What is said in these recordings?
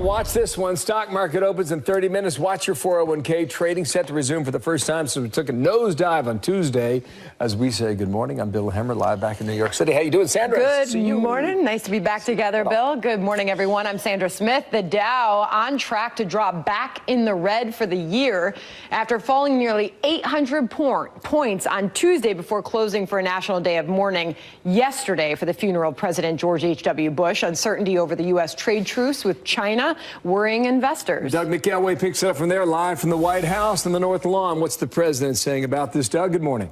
watch this one. Stock market opens in 30 minutes. Watch your 401k. Trading set to resume for the first time since we took a nosedive on Tuesday. As we say good morning, I'm Bill Hemmer, live back in New York City. How you doing, Sandra? Good morning. Nice to be back together, Bill. Good morning, everyone. I'm Sandra Smith. The Dow on track to drop back in the red for the year after falling nearly 800 points on Tuesday before closing for a national day of mourning yesterday for the funeral of President George H.W. Bush. Uncertainty over the U.S. trade truce with China worrying investors. Doug McElway picks it up from there, live from the White House and the North Lawn. What's the president saying about this, Doug? Good morning.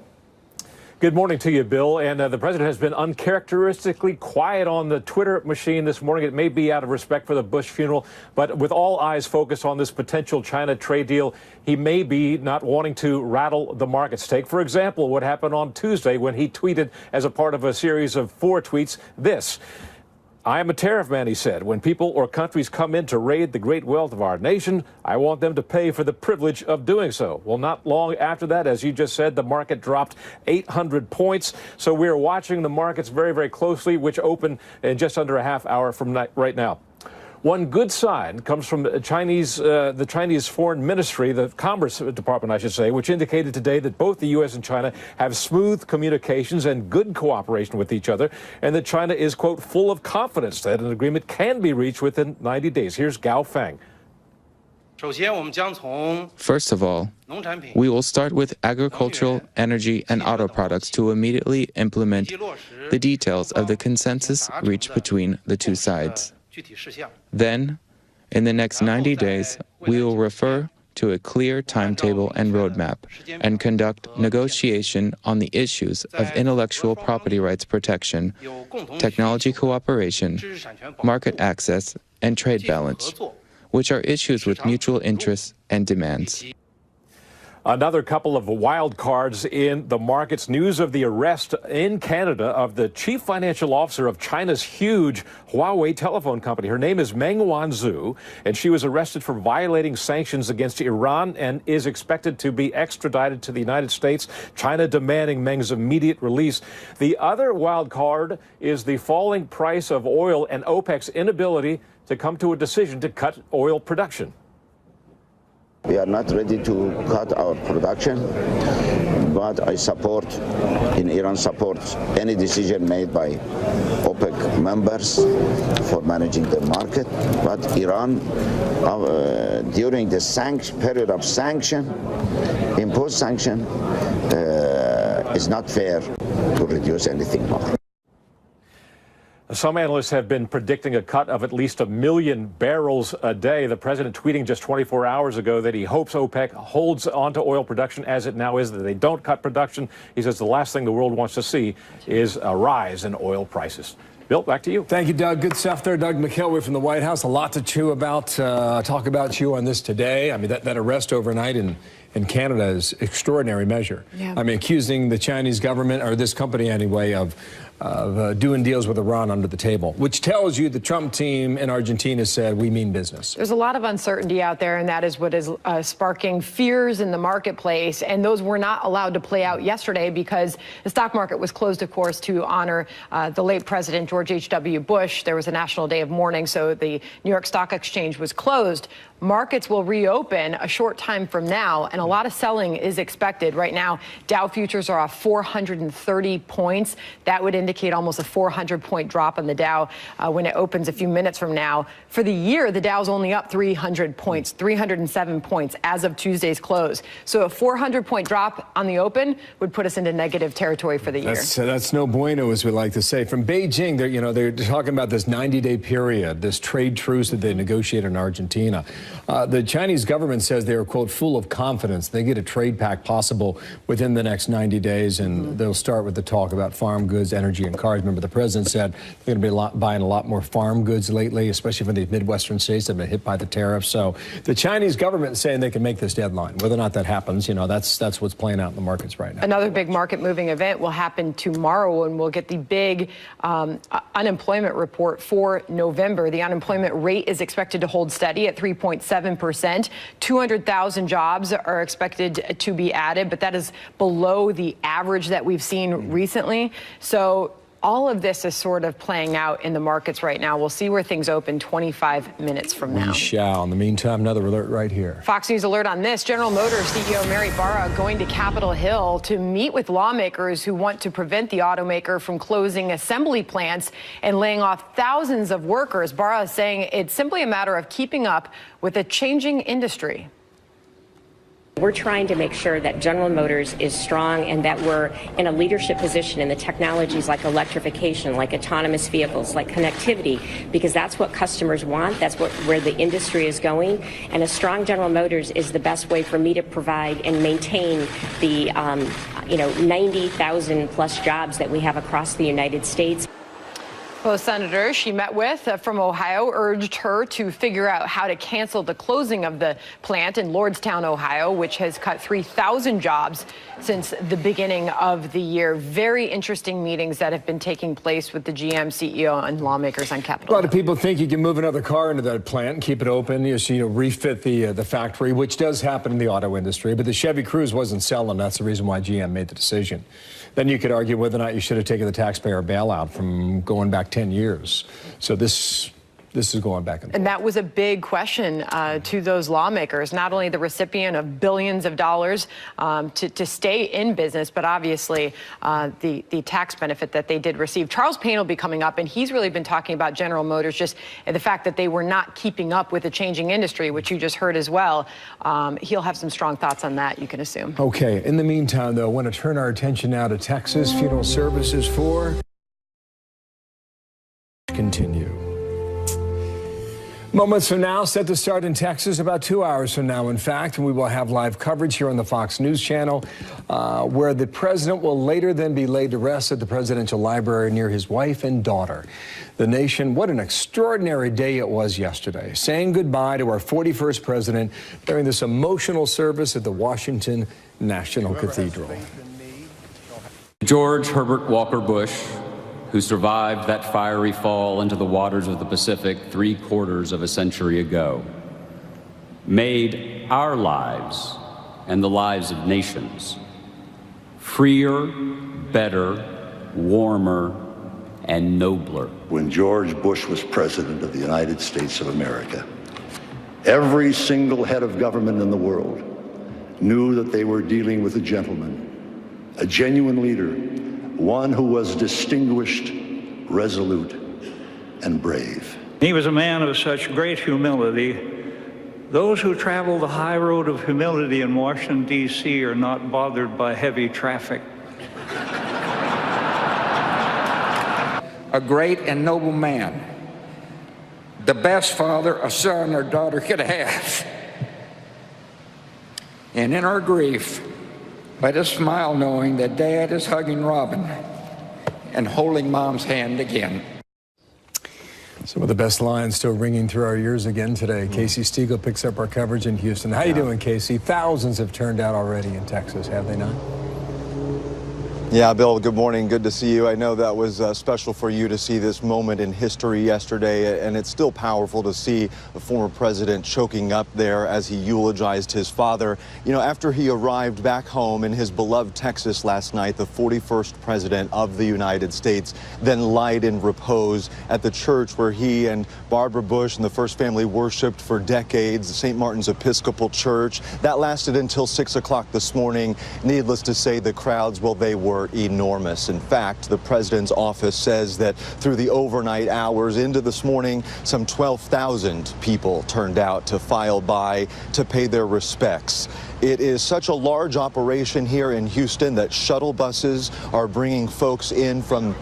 Good morning to you, Bill. And the president has been uncharacteristically quiet on the Twitter machine this morning. It may be out of respect for the Bush funeral, but with all eyes focused on this potential China trade deal, he may be not wanting to rattle the markets. Take, for example, what happened on Tuesday when he tweeted as a part of a series of 4 tweets this. I am a tariff man, he said. When people or countries come in to raid the great wealth of our nation, I want them to pay for the privilege of doing so. Well, not long after that, as you just said, the market dropped 800 points. So we're watching the markets very, very closely, which open in just under a half hour from right now. One good sign comes from the Chinese Foreign Ministry, the Commerce Department, I should say, which indicated today that both the U.S. and China have smooth communications and good cooperation with each other, and that China is, quote, full of confidence that an agreement can be reached within 90 days. Here's Gao Feng. First of all, we will start with agricultural, energy, and auto products to immediately implement the details of the consensus reached between the two sides. Then, in the next 90 days, we will refer to a clear timetable and roadmap and conduct negotiation on the issues of intellectual property rights protection, technology cooperation, market access, and trade balance, which are issues with mutual interests and demands. Another couple of wild cards in the markets. News of the arrest in Canada of the chief financial officer of China's huge Huawei telephone company. Her name is Meng Wanzhou, and she was arrested for violating sanctions against Iran and is expected to be extradited to the United States, China demanding Meng's immediate release. The other wild card is the falling price of oil and OPEC's inability to come to a decision to cut oil production. We are not ready to cut our production, but Iran supports any decision made by OPEC members for managing the market. But Iran, during the period of imposed sanction, is not fair to reduce anything more. Some analysts have been predicting a cut of at least 1 million barrels a day. The president tweeting just 24 hours ago that he hopes OPEC holds on to oil production as it now is, that they don't cut production. He says the last thing the world wants to see is a rise in oil prices. Bill, back to you. Thank you, Doug. Good stuff there. Doug McElway from the White House. A lot to talk about you on this today. I mean, that arrest overnight in Canada is extraordinary measure. Yeah. I mean, accusing the Chinese government, or this company anyway, of doing deals with Iran under the table, which tells you the Trump team in Argentina said, we mean business. There's a lot of uncertainty out there, and that is what is sparking fears in the marketplace. And those were not allowed to play out yesterday because the stock market was closed, of course, to honor the late President George H.W. Bush. There was a national day of mourning, so the New York Stock Exchange was closed. Markets will reopen a short time from now, and a lot of selling is expected. Right now, Dow futures are off 430 points. That would indicate almost a 400-point drop on the Dow when it opens a few minutes from now. For the year, the Dow's only up 300 points, 307 points as of Tuesday's close. So a 400-point drop on the open would put us into negative territory for the year. That's no bueno, as we like to say. From Beijing, they're talking about this 90-day period, this trade truce that they negotiated in Argentina. The Chinese government says they are, quote, full of confidence. They get a trade pact possible within the next 90 days, and they'll start with the talk about farm goods, energy, and cars. Remember, the president said they're going to be buying a lot more farm goods lately, especially from these Midwestern states that have been hit by the tariffs. So the Chinese government is saying they can make this deadline. Whether or not that happens, that's what's playing out in the markets right now. Another big market-moving event will happen tomorrow, and we'll get the big unemployment report for November. The unemployment rate is expected to hold steady at 3.7%. 200,000 jobs are expected to be added, but that is below the average that we've seen recently. So all of this is sort of playing out in the markets right now. We'll see where things open 25 minutes from now. We shall. In the meantime, another alert right here. Fox News alert on this. General Motors CEO Mary Barra going to Capitol Hill to meet with lawmakers who want to prevent the automaker from closing assembly plants and laying off thousands of workers. Barra is saying it's simply a matter of keeping up with a changing industry. We're trying to make sure that General Motors is strong and that we're in a leadership position in the technologies like electrification, like autonomous vehicles, like connectivity, because that's what customers want. That's where the industry is going. And a strong General Motors is the best way for me to provide and maintain the 90,000 plus jobs that we have across the United States. Both senators she met with from Ohio urged her to figure out how to cancel the closing of the plant in Lordstown, Ohio, which has cut 3,000 jobs since the beginning of the year. Very interesting meetings that have been taking place with the GM CEO and lawmakers on Capitol Hill. A lot of people think you can move another car into that plant and keep it open, refit the factory, which does happen in the auto industry. But the Chevy Cruze wasn't selling. That's the reason why GM made the decision. Then you could argue whether or not you should have taken the taxpayer bailout from going back 10 years. So this is going back and forth. And that was a big question to those lawmakers, not only the recipient of billions of dollars to stay in business, but obviously the tax benefit that they did receive. Charles Payne will be coming up, and he's really been talking about General Motors, just the fact that they were not keeping up with the changing industry, which you just heard as well. He'll have some strong thoughts on that, you can assume. Okay. In the meantime, though, I want to turn our attention now to Texas. Funeral services for continue. Moments from now, set to start in Texas about 2 hours from now, in fact, and we will have live coverage here on the Fox News Channel, where the president will later then be laid to rest at the presidential library near his wife and daughter. The nation, what an extraordinary day it was yesterday, saying goodbye to our 41st president during this emotional service at the Washington National Cathedral. George Herbert Walker Bush, who survived that fiery fall into the waters of the Pacific 3/4 of a century ago, made our lives and the lives of nations freer, better, warmer, and nobler. When George Bush was president of the United States of America, every single head of government in the world knew that they were dealing with a gentleman, a genuine leader, one who was distinguished, resolute, and brave. He was a man of such great humility. Those who travel the high road of humility in Washington, D.C. are not bothered by heavy traffic. A great and noble man, the best father a son or daughter could have. And in our grief, let us smile knowing that Dad is hugging Robin and holding Mom's hand again. Some of the best lines still ringing through our ears again today. Casey Stiegel picks up our coverage in Houston. How you doing, Casey? Thousands have turned out already in Texas, have they not? Yeah, Bill, good morning. Good to see you. I know that was special for you to see this moment in history yesterday, and it's still powerful to see the former president choking up there as he eulogized his father. You know, after he arrived back home in his beloved Texas last night, the 41st president of the United States then lied in repose at the church where he and Barbara Bush and the First Family worshiped for decades, the St. Martin's Episcopal Church. That lasted until 6 o'clock this morning. Needless to say, the crowds, well, they were enormous. In fact, the president's office says that through the overnight hours into this morning, some 12,000 people turned out to file by to pay their respects. It is such a large operation here in Houston that shuttle buses are bringing folks in from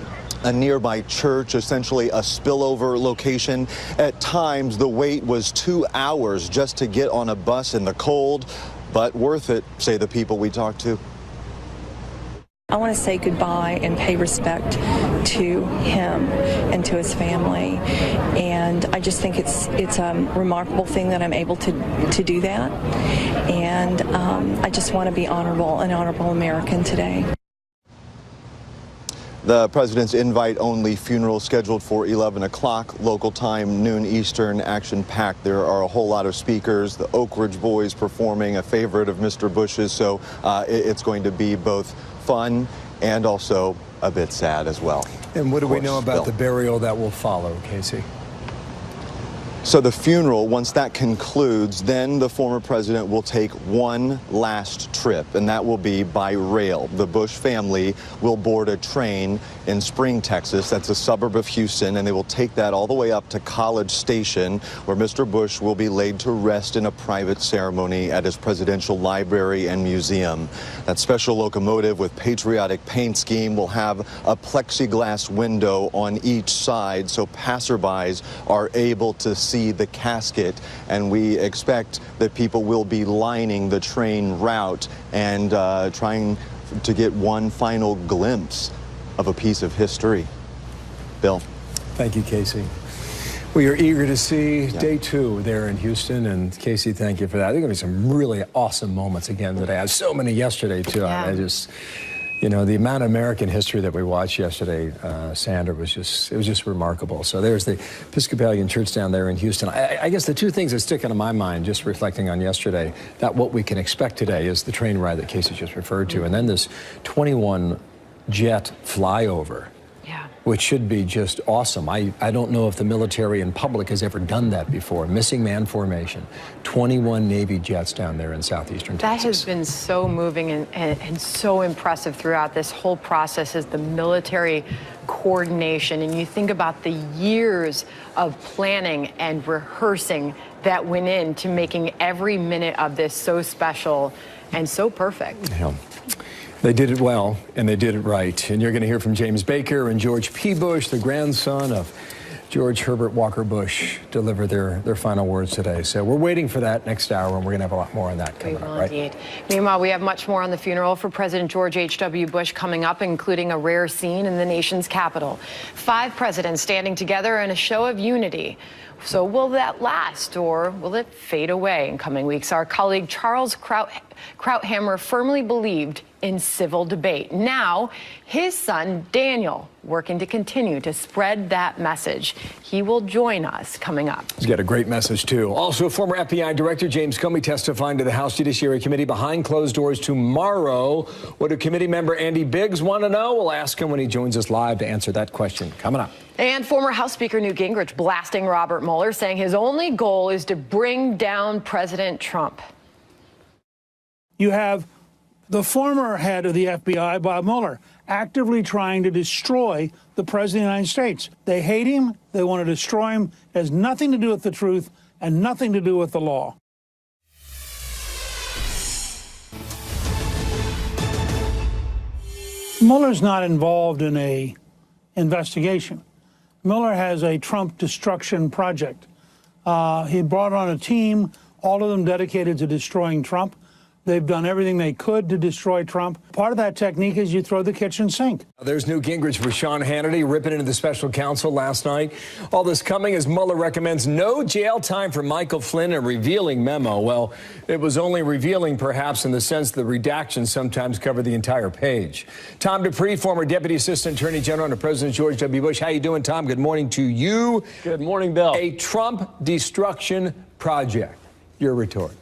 a nearby church, essentially a spillover location. At times, the wait was 2 hours just to get on a bus in the cold, but worth it, say the people we talked to. I want to say goodbye and pay respect to him and to his family, and I just think it's a remarkable thing that I'm able to do that, and I just want to be honorable, an honorable American today. The president's invite-only funeral scheduled for 11 o'clock local time, noon Eastern, action-packed. There are a whole lot of speakers, the Oak Ridge Boys performing, a favorite of Mr. Bush's, so it's going to be both fun and also a bit sad as well. And what do we know about Bill. the burial that will follow, Casey? So the funeral, once that concludes, then the former president will take one last trip, and that will be by rail. The Bush family will board a train in Spring, Texas. That's a suburb of Houston, and they will take that all the way up to College Station, where Mr. Bush will be laid to rest in a private ceremony at his presidential library and museum. That special locomotive with patriotic paint scheme will have a plexiglass window on each side, so passerbys are able to see the casket, and we expect that people will be lining the train route and trying to get one final glimpse of a piece of history. Bill. Thank you, Casey. We are eager to see day 2 there in Houston, and Casey, thank you for that. There are going to be some really awesome moments again today. I had so many yesterday, too. Yeah. I just, you know, the amount of American history that we watched yesterday, Sandra, was just remarkable. So there's the Episcopalian Church down there in Houston. I guess the two things that stick out of my mind, just reflecting on yesterday, that what we can expect today is the train ride that Casey just referred to, and then this 21 jet flyover, which should be just awesome. I don't know if the military in public has ever done that before. Missing man formation, 21 Navy jets down there in southeastern Texas. That has been so moving and so impressive throughout this whole process is the military coordination. And you think about the years of planning and rehearsing that went into making every minute of this so special and so perfect. Yeah. They did it well, and they did it right. And you're going to hear from James Baker and George P. Bush, the grandson of George Herbert Walker Bush, deliver their final words today. So we're waiting for that next hour, and we're going to have a lot more on that coming up, right? Indeed. Meanwhile, we have much more on the funeral for President George H.W. Bush coming up, including a rare scene in the nation's capital. 5 presidents standing together in a show of unity. So will that last, or will it fade away in coming weeks? Our colleague Charles Krauthammer firmly believed in civil debate. Now, his son, Daniel, working to continue to spread that message. He will join us coming up. He's got a great message, too. Also, former FBI Director James Comey testifying to the House Judiciary Committee behind closed doors tomorrow. What do committee member Andy Biggs want to know? We'll ask him when he joins us live to answer that question. Coming up. And former House Speaker Newt Gingrich blasting Robert Mueller, saying his only goal is to bring down President Trump. You have the former head of the FBI, Bob Mueller, actively trying to destroy the President of the United States. They hate him. They want to destroy him. It has nothing to do with the truth and nothing to do with the law. Mueller's not involved in a investigation. Mueller has a Trump destruction project. He brought on a team, all of them dedicated to destroying Trump. They've done everything they could to destroy Trump. Part of that technique is you throw the kitchen sink. There's Newt Gingrich for Sean Hannity, ripping into the special counsel last night. All this coming as Mueller recommends no jail time for Michael Flynn, a revealing memo. Well, it was only revealing, perhaps, in the sense the redactions sometimes cover the entire page. Tom Dupree, former Deputy Assistant Attorney General under President George W. Bush. How you doing, Tom? Good morning to you. Good morning, Bill. A Trump destruction project. Your retort.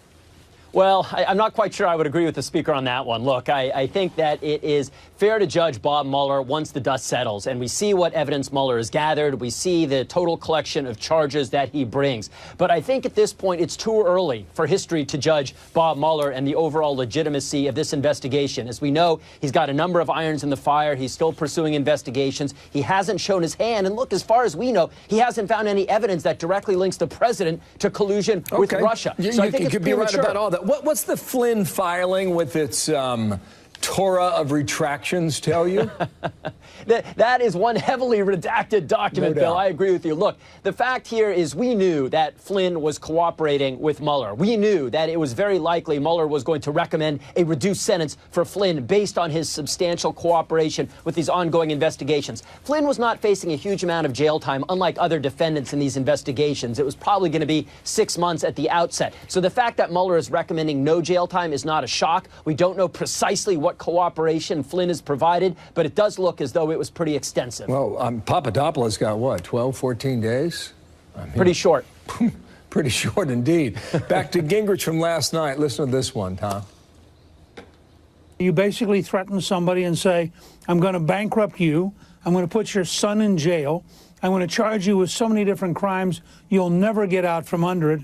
Well, I'm not quite sure I would agree with the speaker on that one. Look, I think that it is fair to judge Bob Mueller once the dust settles and we see what evidence Mueller has gathered. We see the total collection of charges that he brings. But I think at this point it's too early for history to judge Bob Mueller and the overall legitimacy of this investigation. As we know, he's got a number of irons in the fire. He's still pursuing investigations. He hasn't shown his hand. And look, as far as we know, he hasn't found any evidence that directly links the president to collusion with Russia. So I think you could be right about all that. What's the Flynn filing with its Torah of retractions tell you? That is one heavily redacted document, No Bill. doubt. I agree with you. Look, the fact here is we knew that Flynn was cooperating with Mueller. We knew that it was very likely Mueller was going to recommend a reduced sentence for Flynn based on his substantial cooperation with these ongoing investigations. Flynn was not facing a huge amount of jail time, unlike other defendants in these investigations. It was probably going to be 6 months at the outset. So the fact that Mueller is recommending no jail time is not a shock. We don't know precisely what cooperation Flynn has provided, but it does look as though it was pretty extensive. Well, Papadopoulos got what, 12, 14 days? Pretty short. Pretty short indeed. Back to Gingrich from last night. Listen to this one, Tom. You basically threaten somebody and say, I'm going to bankrupt you. I'm going to put your son in jail. I'm going to charge you with so many different crimes, you'll never get out from under it.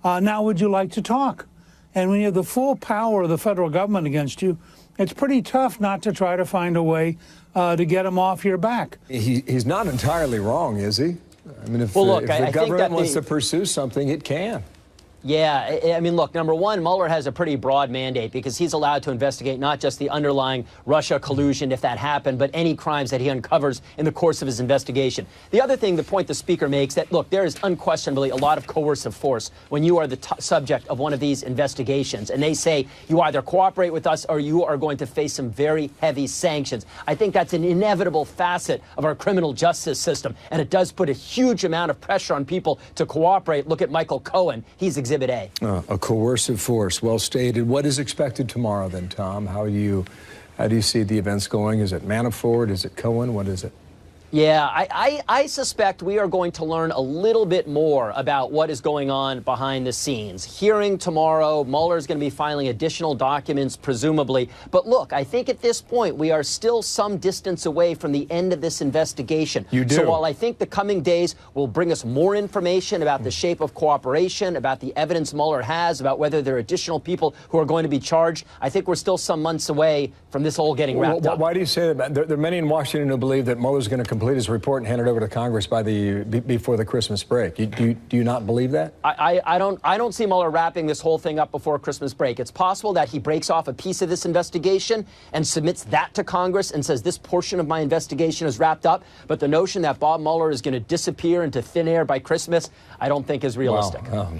Now, would you like to talk? And when you have the full power of the federal government against you, it's pretty tough not to try to find a way to get him off your back. He's not entirely wrong, is he? I mean, if, well, look, if the government wants to pursue something, it can. Yeah, I mean, look, number one, Mueller has a pretty broad mandate because he's allowed to investigate not just the underlying Russia collusion, if that happened, but any crimes that he uncovers in the course of his investigation. The other thing, the point the Speaker makes, that, look, there is unquestionably a lot of coercive force when you are the subject of one of these investigations. And they say you either cooperate with us or you are going to face some very heavy sanctions. I think that's an inevitable facet of our criminal justice system. And it does put a huge amount of pressure on people to cooperate. Look at Michael Cohen. He's Exhibit A. A coercive force. Well stated. What is expected tomorrow then, Tom? How do you see the events going? Is it Manafort? Is it Cohen? What is it? Yeah, I suspect we are going to learn a little bit more about what is going on behind the scenes. Hearing tomorrow, Mueller is going to be filing additional documents, presumably. But look, I think at this point, we are still some distance away from the end of this investigation. You do. So while I think the coming days will bring us more information about the shape of cooperation, about the evidence Mueller has, about whether there are additional people who are going to be charged, I think we're still some months away from this all getting wrapped up. Why do you say that? There are many in Washington who believe that Mueller's going to complete his report and hand it over to Congress by before the Christmas break. Do you not believe that? I don't see Mueller wrapping this whole thing up before Christmas break. It's possible that he breaks off a piece of this investigation and submits that to Congress and says this portion of my investigation is wrapped up. But the notion that Bob Mueller is going to disappear into thin air by Christmas, I don't think is realistic. Wow.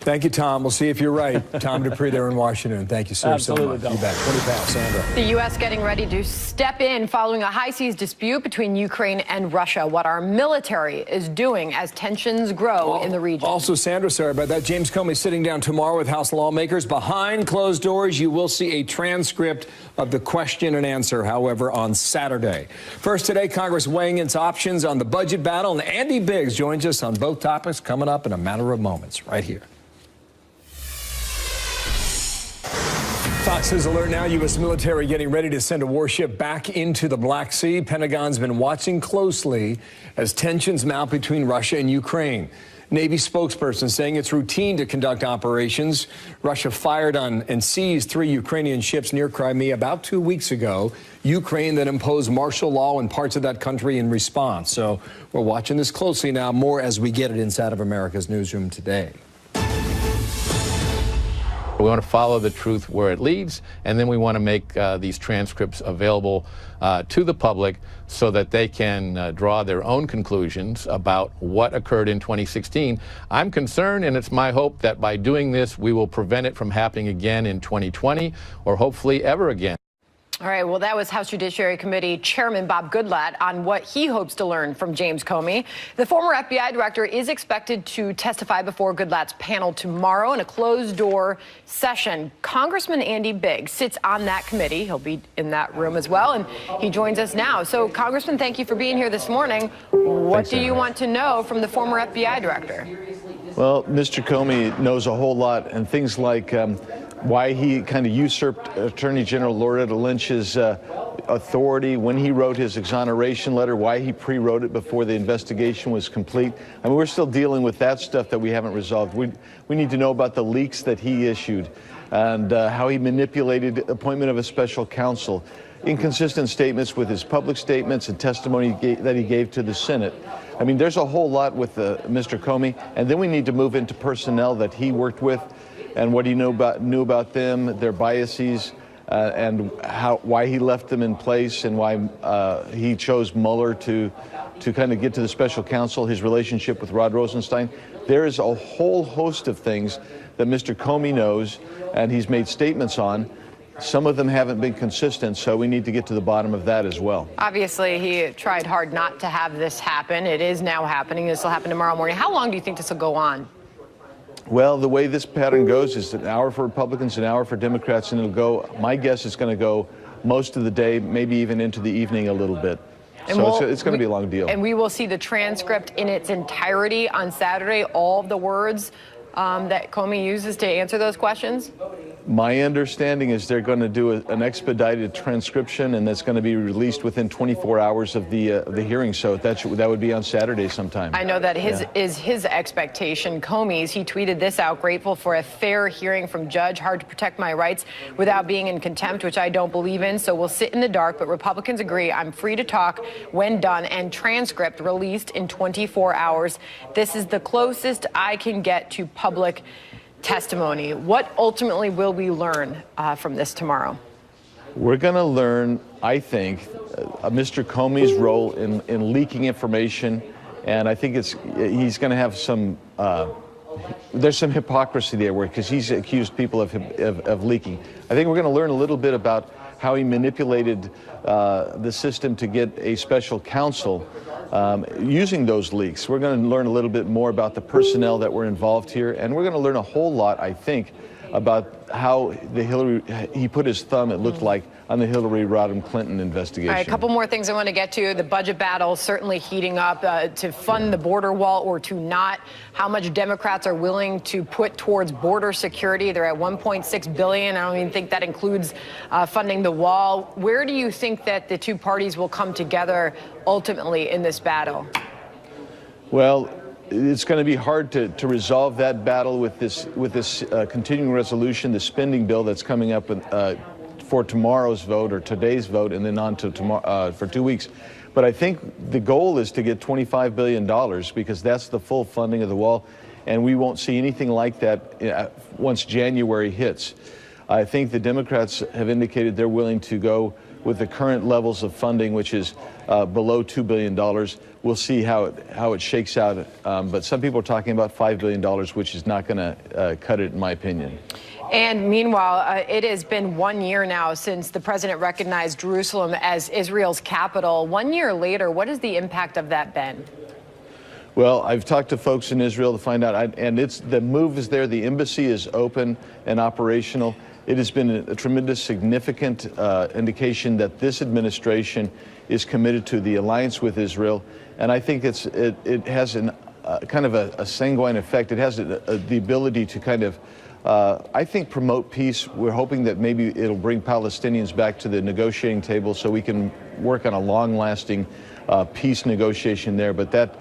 Thank you, Tom. We'll see if you're right. Tom Dupree there in Washington. Thank you, sir, Absolutely, so much. You bet. 20 past, Sandra. The U.S. getting ready to step in following a high seas dispute between Ukraine and Russia. What our military is doing as tensions grow in the region. Also, Sandra, sorry about that. James Comey sitting down tomorrow with House lawmakers. Behind closed doors, you will see a transcript of the question and answer, however, on Saturday. First today, Congress weighing its options on the budget battle. And Andy Biggs joins us on both topics coming up in a matter of moments right here. Fox News alert now. U.S. military getting ready to send a warship back into the Black Sea. Pentagon's been watching closely as tensions mount between Russia and Ukraine. Navy spokesperson saying it's routine to conduct operations. Russia fired on and seized 3 Ukrainian ships near Crimea about 2 weeks ago. Ukraine then imposed martial law in parts of that country in response. So we're watching this closely now, more as we get it inside of America's Newsroom today. We want to follow the truth where it leads, and then we want to make these transcripts available to the public so that they can draw their own conclusions about what occurred in 2016. I'm concerned, and it's my hope that by doing this, we will prevent it from happening again in 2020 or hopefully ever again. All right, well, that was House Judiciary Committee Chairman Bob Goodlatte on what he hopes to learn from James Comey. The former FBI director is expected to testify before Goodlatte's panel tomorrow in a closed-door session. Congressman Andy Biggs sits on that committee. He'll be in that room as well, and he joins us now. So, Congressman, thank you for being here this morning. What do you want to know from the former FBI director? Well, Mr. Comey knows a whole lot, and things like why he kind of usurped Attorney General Loretta Lynch's authority when he wrote his exoneration letter, why he pre-wrote it before the investigation was complete. I mean, we're still dealing with that stuff that we haven't resolved. We need to know about the leaks that he issued and how he manipulated the appointment of a special counsel, inconsistent statements with his public statements and testimony that he gave to the Senate. I mean, there's a whole lot with Mr. Comey, and then we need to move into personnel that he worked with and what he knew about them, their biases, and why he left them in place, and why he chose Mueller to kind of get to the special counsel, his relationship with Rod Rosenstein. There is a whole host of things that Mr. Comey knows, and he's made statements on. Some of them haven't been consistent, so we need to get to the bottom of that as well. Obviously, he tried hard not to have this happen. It is now happening. This will happen tomorrow morning. How long do you think this will go on? Well, the way this pattern goes is an hour for Republicans, an hour for Democrats, and it'll go, my guess is going to go most of the day, maybe even into the evening a little bit. So it's going to be a long deal. And we will see the transcript in its entirety on Saturday, all of the words that Comey uses to answer those questions? My understanding is they're going to do an expedited transcription, and that's going to be released within 24 hours of the hearing. So that would be on Saturday sometime. I know that is his expectation. Comey's, he tweeted this out: grateful for a fair hearing from judge. Hard to protect my rights without being in contempt, which I don't believe in. So we'll sit in the dark. But Republicans agree. I'm free to talk when done, and transcript released in 24 hours. This is the closest I can get to public testimony. What ultimately will we learn from this tomorrow? We're going to learn, I think, Mr. Comey's role in leaking information, and I think he's going to have some. There's some hypocrisy there, because he's accused people of leaking. I think we're going to learn a little bit about how he manipulated the system to get a special counsel using those leaks. We're going to learn a little bit more about the personnel that were involved here, and we're going to learn a whole lot, I think, about how he put his thumb, it looked like, on the Hillary Rodham Clinton investigation. All right, a couple more things I want to get to. The budget battle certainly heating up to fund the border wall or to not. How much Democrats are willing to put towards border security. They're at $1.6 billion. I don't even think that includes funding the wall. Where do you think that the two parties will come together ultimately in this battle? Well, it's going to be hard to resolve that battle with this continuing resolution, the spending bill that's coming up for tomorrow's vote or today's vote, and then on to tomorrow for 2 weeks. But I think the goal is to get $25 billion, because that's the full funding of the wall, and we won't see anything like that once January hits. I think the Democrats have indicated they're willing to go with the current levels of funding, which is below $2 billion. We'll see how it shakes out. But some people are talking about $5 billion, which is not going to cut it, in my opinion. And meanwhile, it has been 1 year now since the president recognized Jerusalem as Israel's capital. 1 year later, what has the impact of that been? Well, I've talked to folks in Israel to find out, and the move is there. The embassy is open and operational. It has been a tremendous, significant indication that this administration is committed to the alliance with Israel, and I think it has kind of a sanguine effect. It has the ability to kind of, I think, promote peace. We're hoping that maybe it'll bring Palestinians back to the negotiating table so we can work on a long-lasting peace negotiation there. But that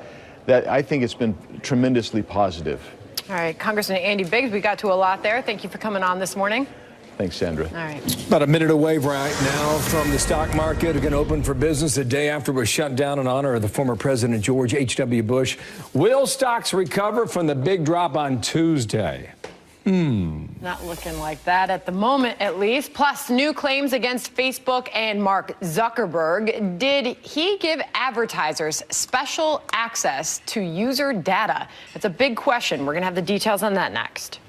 I think it's been tremendously positive. All right, Congressman Andy Biggs, we got to a lot there. Thank you for coming on this morning. Thanks, Sandra. All right. About a minute away right now from the stock market. Going to open for business the day after it was shut down in honor of the former President George H.W. Bush. Will stocks recover from the big drop on Tuesday? Not looking like that at the moment, at least. Plus, new claims against Facebook and Mark Zuckerberg. Did he give advertisers special access to user data? It's a big question. We're going to have the details on that next.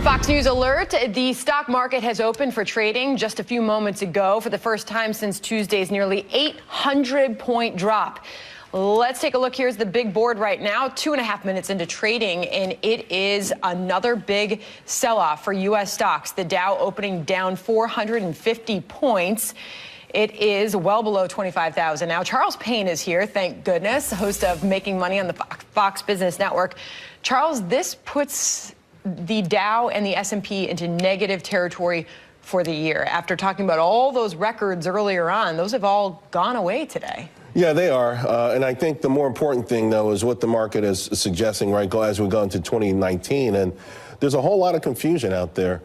Fox News alert. The stock market has opened for trading just a few moments ago for the first time since Tuesday's nearly 800-point drop. Let's take a look. Here's the big board right now, 2.5 minutes into trading, and it is another big sell-off for U.S. stocks. The Dow opening down 450 points. It is well below 25,000 now. Charles Payne is here, thank goodness, host of Making Money on the Fox Business Network. Charles, this puts the Dow and the S&P into negative territory for the year. After talking about all those records earlier on, those have all gone away today. Yeah, they are. And I think the more important thing, though, is what the market is suggesting, right, as we go into 2019. And there's a whole lot of confusion out there.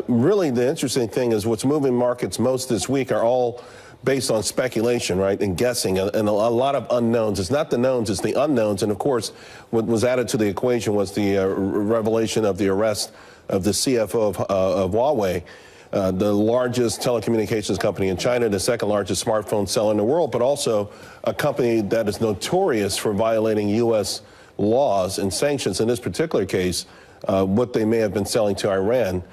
Really, the interesting thing is what's moving markets most this week are all based on speculation, right, and guessing, and a lot of unknowns. It's not the knowns, it's the unknowns. And, of course, what was added to the equation was the revelation of the arrest of the CFO of Huawei, the largest telecommunications company in China, the second largest smartphone seller in the world, but also a company that is notorious for violating U.S. laws and sanctions. In this particular case, what they may have been selling to Iran.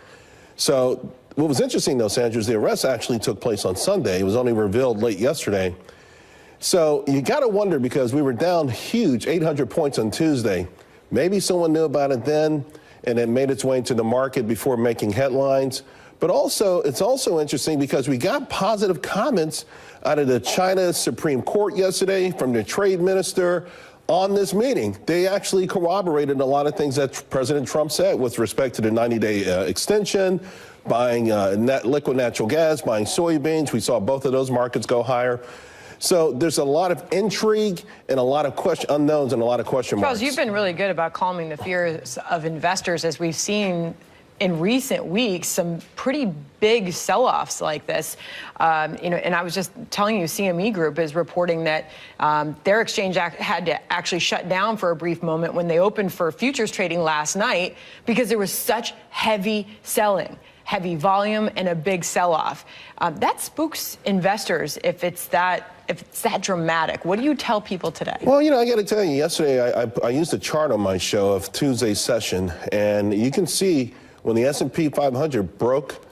So what was interesting, though, Sandra, is the arrest actually took place on Sunday. It was only revealed late yesterday. So you got to wonder, because we were down huge, 800 points on Tuesday. Maybe someone knew about it then, and it made its way into the market before making headlines. But also, it's also interesting because we got positive comments out of the China Supreme Court yesterday from the trade minister. on this meeting. They actually corroborated a lot of things that President Trump said with respect to the 90-day extension, buying liquid natural gas, buying soybeans. We saw both of those markets go higher. So there's a lot of intrigue and a lot of unknowns and a lot of question marks. Charles, you've been really good about calming the fears of investors, as we've seen in recent weeks some pretty big sell-offs like this. And I was just telling you, CME Group is reporting that their exchange had to actually shut down for a brief moment when they opened for futures trading last night because there was such heavy selling, heavy volume, and a big sell-off. That spooks investors if it's that dramatic. What do you tell people today? Well, I got to tell you, yesterday I used a chart on my show of Tuesday's session, and you can see when the S&P 500 broke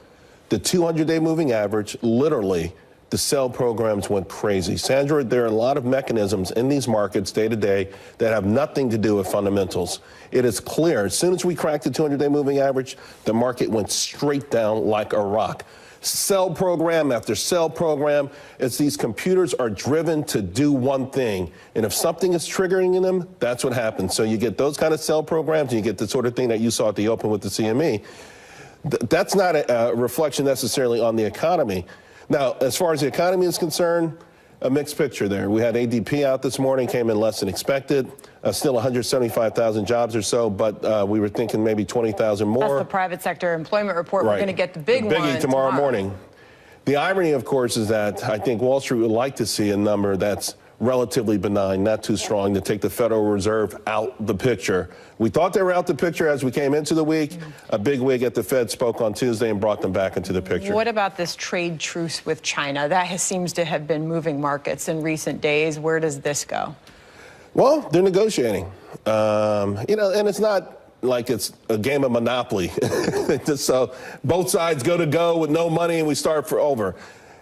the 200-day moving average, literally, the sell programs went crazy. Sandra, there are a lot of mechanisms in these markets day to day that have nothing to do with fundamentals. It is clear. As soon as we cracked the 200-day moving average, the market went straight down like a rock. Sell program after sell program. It's these computers are driven to do one thing. And if something is triggering in them, that's what happens. So you get those kind of sell programs, and you get the sort of thing that you saw at the open with the CME. That's not a reflection necessarily on the economy. Now, as far as the economy is concerned, a mixed picture there. We had ADP out this morning, came in less than expected. Still 175,000 jobs or so, but we were thinking maybe 20,000 more. That's the private sector employment report. Right. We're going to get the big biggie one tomorrow morning. The irony, of course, is that I think Wall Street would like to see a number that's relatively benign, not too strong, to take the Federal Reserve out the picture. We thought they were out the picture as we came into the week. A big wig at the Fed spoke on Tuesday and brought them back into the picture. What about this trade truce with China? That seems to have been moving markets in recent days. Where does this go? Well, they're negotiating. And it's not like it's a game of Monopoly. So both sides go with no money and we start over.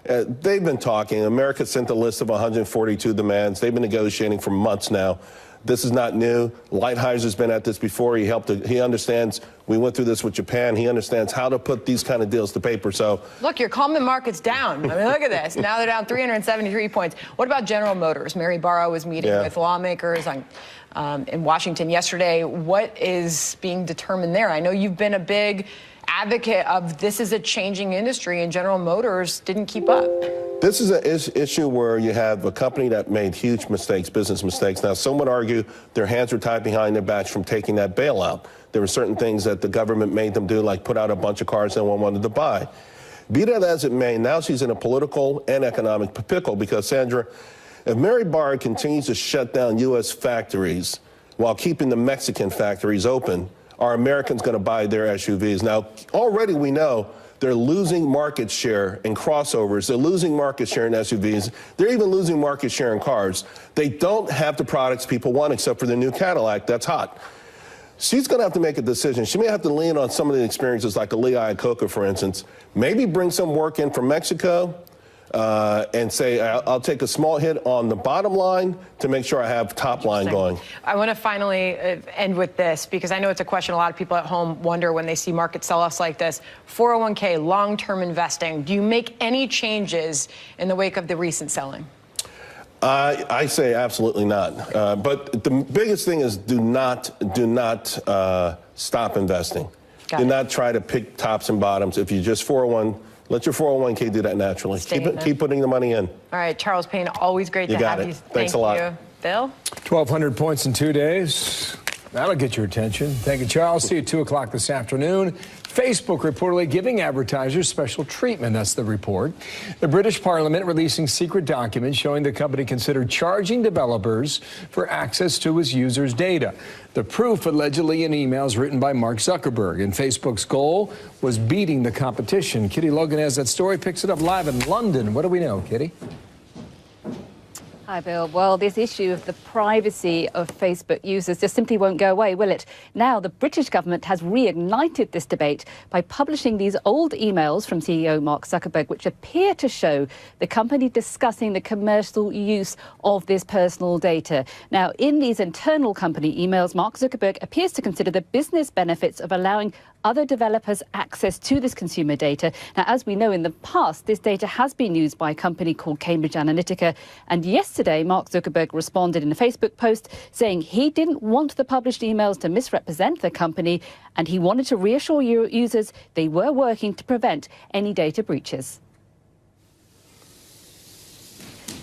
They've been talking. America sent a list of 142 demands. They've been negotiating for months now. This is not new. Lighthizer been at this before. He understands. We went through this with Japan. He understands how to put these kind of deals to paper. So look, you're calming markets down. I mean, look at this. Now they're down 373 points. What about General Motors? Mary Barra was meeting with lawmakers in Washington yesterday. What is being determined there? I know you've been a big advocate of this is a changing industry, and General Motors didn't keep up. This is an issue where you have a company that made huge mistakes, business mistakes. Now, some would argue their hands were tied behind their backs from taking that bailout. There were certain things that the government made them do, like put out a bunch of cars no one wanted to buy. Be that as it may, now she's in a political and economic pickle because, Sandra, if Mary Barra continues to shut down U.S. factories while keeping the Mexican factories open, are Americans going to buy their SUVs? Now, already we know they're losing market share in crossovers. They're losing market share in SUVs. They're even losing market share in cars. They don't have the products people want except for the new Cadillac that's hot. She's going to have to make a decision. She may have to lean on some of the experiences like a Lee Iacocca, for instance, maybe bring some work in from Mexico, and say, I'll take a small hit on the bottom line to make sure I have top line going. I want to finally end with this, because I know it's a question a lot of people at home wonder when they see market sell-offs like this. 401k, long-term investing. Do you make any changes in the wake of the recent selling? I say absolutely not. But the biggest thing is do not stop investing. Do not try to pick tops and bottoms. If you just let your 401k do that naturally. Keep putting the money in. All right, Charles Payne, always great to have you. Thanks a lot. Bill? 1,200 points in 2 days. That'll get your attention. Thank you, Charles. See you at 2 o'clock this afternoon. Facebook reportedly giving advertisers special treatment. That's the report. The British Parliament releasing secret documents showing the company considered charging developers for access to its users' data. The proof allegedly in emails written by Mark Zuckerberg. And Facebook's goal was beating the competition. Kitty Logan has that story, picks it up live in London. What do we know, Kitty? Hi, Bill. Well, this issue of the privacy of Facebook users just simply won't go away, will it? Now, the British government has reignited this debate by publishing these old emails from CEO Mark Zuckerberg, which appear to show the company discussing the commercial use of this personal data. Now, in these internal company emails, Mark Zuckerberg appears to consider the business benefits of allowing other developers access to this consumer data. Now, as we know in the past, this data has been used by a company called Cambridge Analytica. And yesterday, Mark Zuckerberg responded in a Facebook post saying he didn't want the published emails to misrepresent the company, and he wanted to reassure users they were working to prevent any data breaches.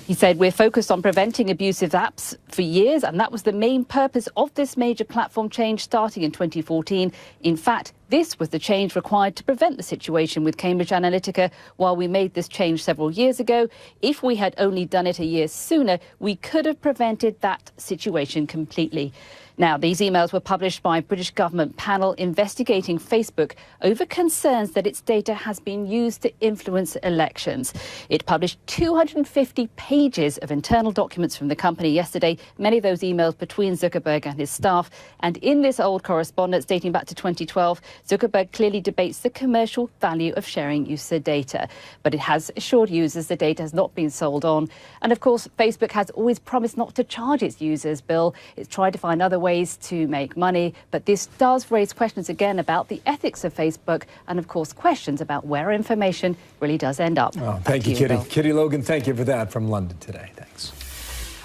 He said, we're focused on preventing abusive apps for years, and that was the main purpose of this major platform change starting in 2014. In fact, this was the change required to prevent the situation with Cambridge Analytica. While we made this change several years ago, if we had only done it a year sooner, we could have prevented that situation completely. Now, these emails were published by a British government panel investigating Facebook over concerns that its data has been used to influence elections. It published 250 pages of internal documents from the company yesterday, many of those emails between Zuckerberg and his staff. And in this old correspondence dating back to 2012, Zuckerberg clearly debates the commercial value of sharing user data. But it has assured users the data has not been sold on. And of course, Facebook has always promised not to charge its users, Bill. It's tried to find other ways to make money, but this does raise questions again about the ethics of Facebook and, of course, questions about where information really does end up. Oh, thank you, Kitty. Bill. Kitty Logan, thank you for that from London today. Thanks.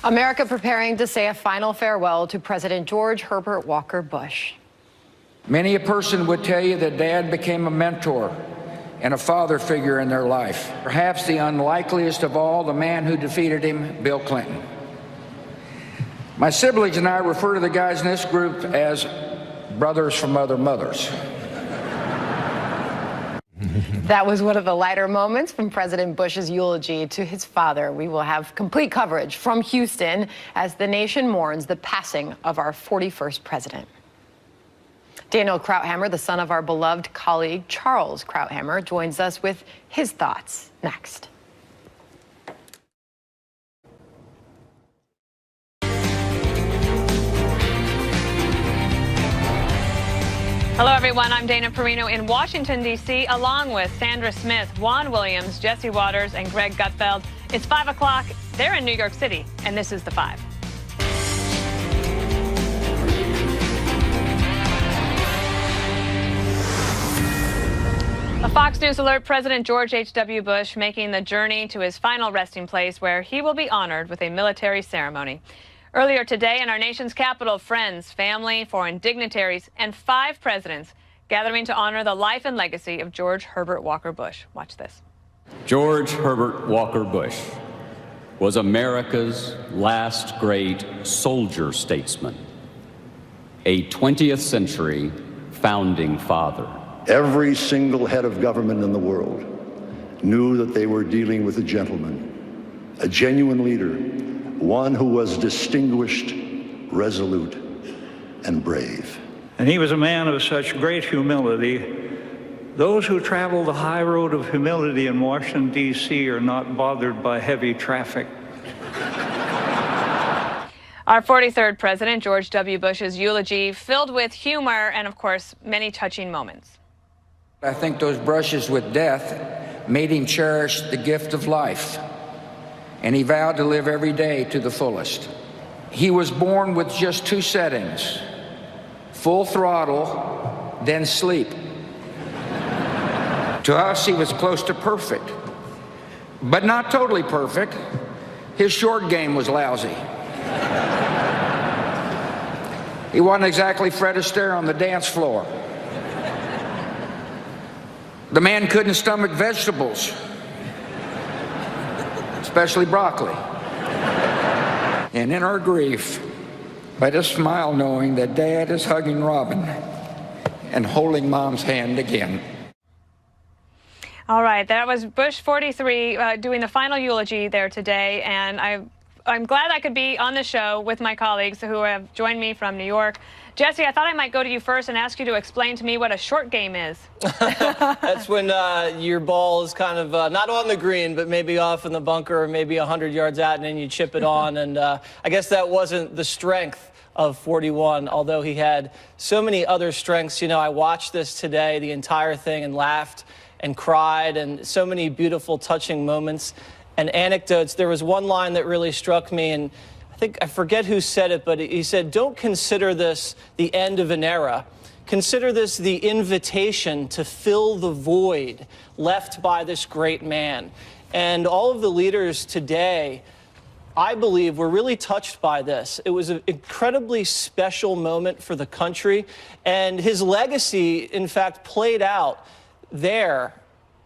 America preparing to say a final farewell to President George Herbert Walker Bush. Many a person would tell you that Dad became a mentor and a father figure in their life. Perhaps the unlikeliest of all, the man who defeated him, Bill Clinton. My siblings and I refer to the guys in this group as brothers from other mothers. That was one of the lighter moments from President Bush's eulogy to his father. We will have complete coverage from Houston as the nation mourns the passing of our 41st president. Daniel Krauthammer, the son of our beloved colleague Charles Krauthammer, joins us with his thoughts next. Hello, everyone. I'm Dana Perino in Washington, D.C., along with Sandra Smith, Juan Williams, Jesse Waters, and Greg Gutfeld. It's 5 o'clock. They're in New York City, and this is The Five. A Fox News alert, President George H.W. Bush making the journey to his final resting place, where he will be honored with a military ceremony. Earlier today in our nation's capital, friends, family, foreign dignitaries, and 5 presidents gathering to honor the life and legacy of George Herbert Walker Bush. Watch this. George Herbert Walker Bush was America's last great soldier statesman, a 20th century founding father. Every single head of government in the world knew that they were dealing with a gentleman, a genuine leader, one who was distinguished, resolute, and brave. And he was a man of such great humility. Those who travel the high road of humility in Washington, D.C. are not bothered by heavy traffic. Our 43rd president, George W. Bush's eulogy, filled with humor and, of course, many touching moments. I think those brushes with death made him cherish the gift of life, and he vowed to live every day to the fullest. He was born with just 2 settings, full throttle, then sleep. To us, he was close to perfect, but not totally perfect. His short game was lousy. He wasn't exactly Fred Astaire on the dance floor. The man couldn't stomach vegetables, especially broccoli. And in our grief, I just smile knowing that Dad is hugging Robin and holding Mom's hand again. All right, that was Bush 43 doing the final eulogy there today, and I'm glad I could be on the show with my colleagues who have joined me from New York. Jesse, I thought I might go to you first and ask you to explain to me what a short game is. That's when your ball is kind of not on the green, but maybe off in the bunker or maybe 100 yards out, and then you chip it on. And I guess that wasn't the strength of 41, although he had so many other strengths. You know, I watched this today, the entire thing, and laughed and cried, and so many beautiful, touching moments and anecdotes. There was one line that really struck me, and I forget who said it, but he said, "Don't consider this the end of an era. Consider this the invitation to fill the void left by this great man. And all of the leaders today, I believe, were really touched by this. It was an incredibly special moment for the country, and his legacy, in fact, played out there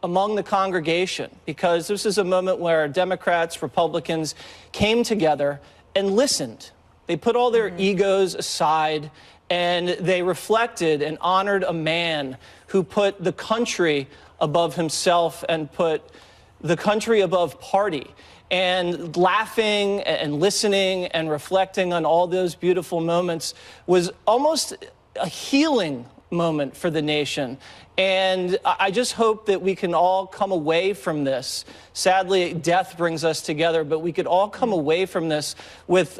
among the congregation, because this is a moment where Democrats, Republicans came together and listened. They put all their egos aside, and they reflected and honored a man who put the country above himself and put the country above party. And laughing and listening and reflecting on all those beautiful moments was almost a healing moment for the nation. And I just hope that we can all come away from this. Sadly, death brings us together, but we could all come away from this with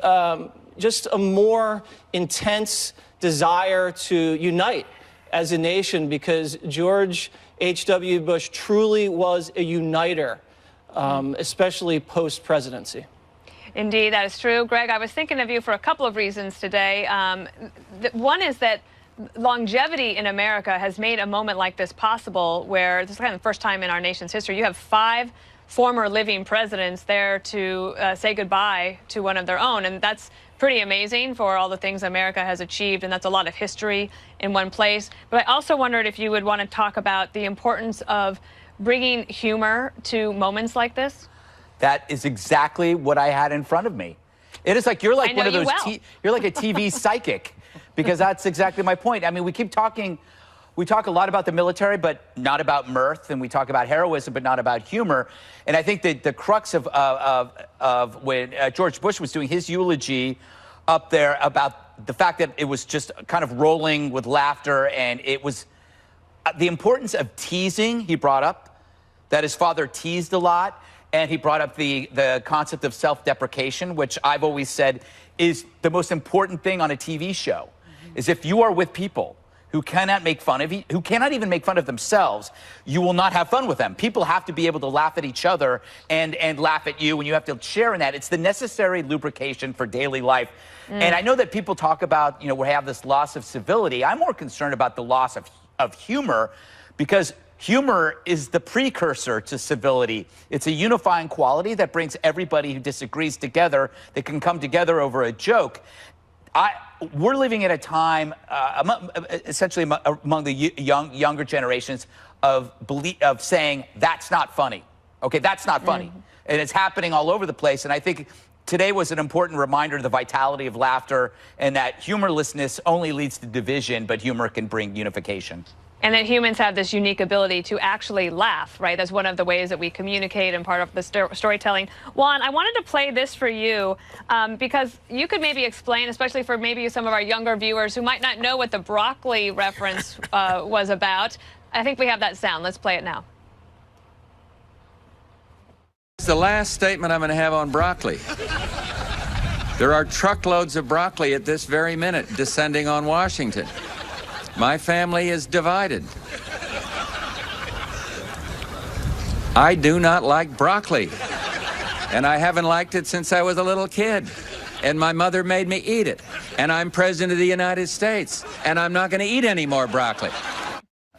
just a more intense desire to unite as a nation, because George H.W. Bush truly was a uniter, especially post-presidency. Indeed, that is true. Greg, I was thinking of you for a couple of reasons today. One is that longevity in America has made a moment like this possible, where this is kind of the first time in our nation's history you have 5 former living presidents there to say goodbye to one of their own. And that's pretty amazing for all the things America has achieved, and that's a lot of history in one place. But I also wondered if you would want to talk about the importance of bringing humor to moments like this. That is exactly what I had in front of me. It is like you're like one of those you're like a TV psychic, because that's exactly my point. I mean, we talk a lot about the military, but not about mirth, and we talk about heroism, but not about humor. And I think that the crux of when George Bush was doing his eulogy up there about the fact that it was just kind of rolling with laughter, and it was the importance of teasing. He brought up that his father teased a lot, and he brought up the concept of self-deprecation, which I've always said is the most important thing on a TV show, is if you are with people who cannot make fun of you, who cannot even make fun of themselves, you will not have fun with them. People have to be able to laugh at each other and laugh at you, and you have to share in that. It's the necessary lubrication for daily life. And I know that people talk about, we have this loss of civility. I'm more concerned about the loss of humor, because humor is the precursor to civility. It's a unifying quality that brings everybody who disagrees together, that can come together over a joke. We're living at a time, essentially among the younger generations, of saying, that's not funny. Okay, that's not funny. And it's happening all over the place. And I think today was an important reminder of the vitality of laughter, and that humorlessness only leads to division, but humor can bring unification. And that humans have this unique ability to actually laugh, right? That's one of the ways that we communicate and part of the storytelling. Juan, I wanted to play this for you because you could maybe explain, especially for maybe some of our younger viewers who might not know what the broccoli reference was about. I think we have that sound. Let's play it now. It's the last statement I'm going to have on broccoli. There are truckloads of broccoli at this very minute descending on Washington. My family is divided. I do not like broccoli, and I haven't liked it since I was a little kid, and my mother made me eat it, and I'm president of the United States, and I'm not going to eat any more broccoli.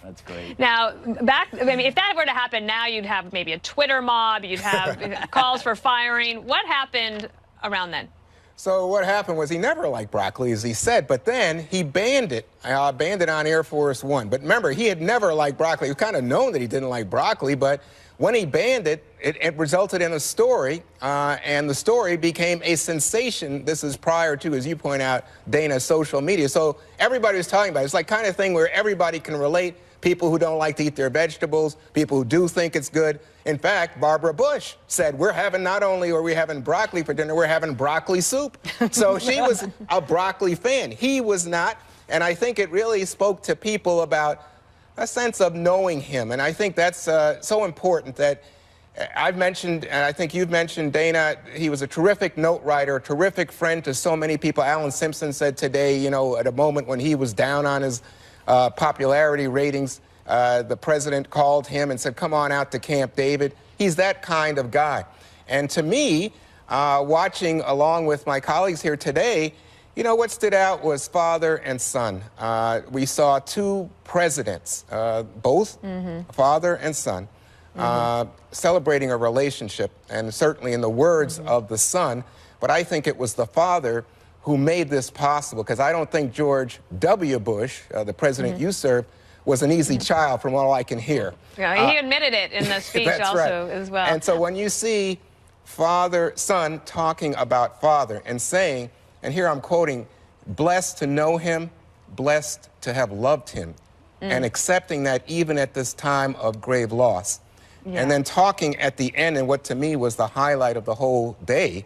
That's great. Now, if that were to happen now, you'd have maybe a Twitter mob, you'd have calls for firing. What happened around then? So what happened was he never liked broccoli, as he said, but then he banned it on Air Force One. But remember, he had never liked broccoli. It was kind of known that he didn't like broccoli, but when he banned it, it resulted in a story, and the story became a sensation. This is prior to, as you point out, Dana, social media. So everybody was talking about it. It's like kind of thing where everybody can relate. People who don't like to eat their vegetables, people who do think it's good. In fact, Barbara Bush said, not only are we having broccoli for dinner, we're having broccoli soup. So she was a broccoli fan. He was not. And I think it really spoke to people about a sense of knowing him. And I think that's so important that I've mentioned, and I think you've mentioned, Dana, he was a terrific note writer, a terrific friend to so many people. Alan Simpson said today, at a moment when he was down on his popularity ratings, the president called him and said, come on out to Camp David. He's that kind of guy. And to me, watching along with my colleagues here today, You know, what stood out was father and son. We saw two presidents, both father and son, celebrating a relationship, and certainly in the words of the son, but I think it was the father who made this possible, because I don't think George W. Bush, the president you served, was an easy child from all I can hear. Yeah, he admitted it in the speech also as well. And so when you see son talking about father and saying, and here I'm quoting, blessed to know him, blessed to have loved him, and accepting that even at this time of grave loss. Yeah. And then talking at the end, and what to me was the highlight of the whole day,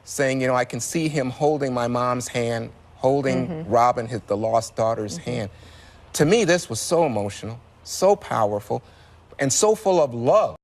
saying, you know, I can see him holding my mom's hand, holding Robin, the lost daughter's hand. To me, this was so emotional, so powerful, and so full of love.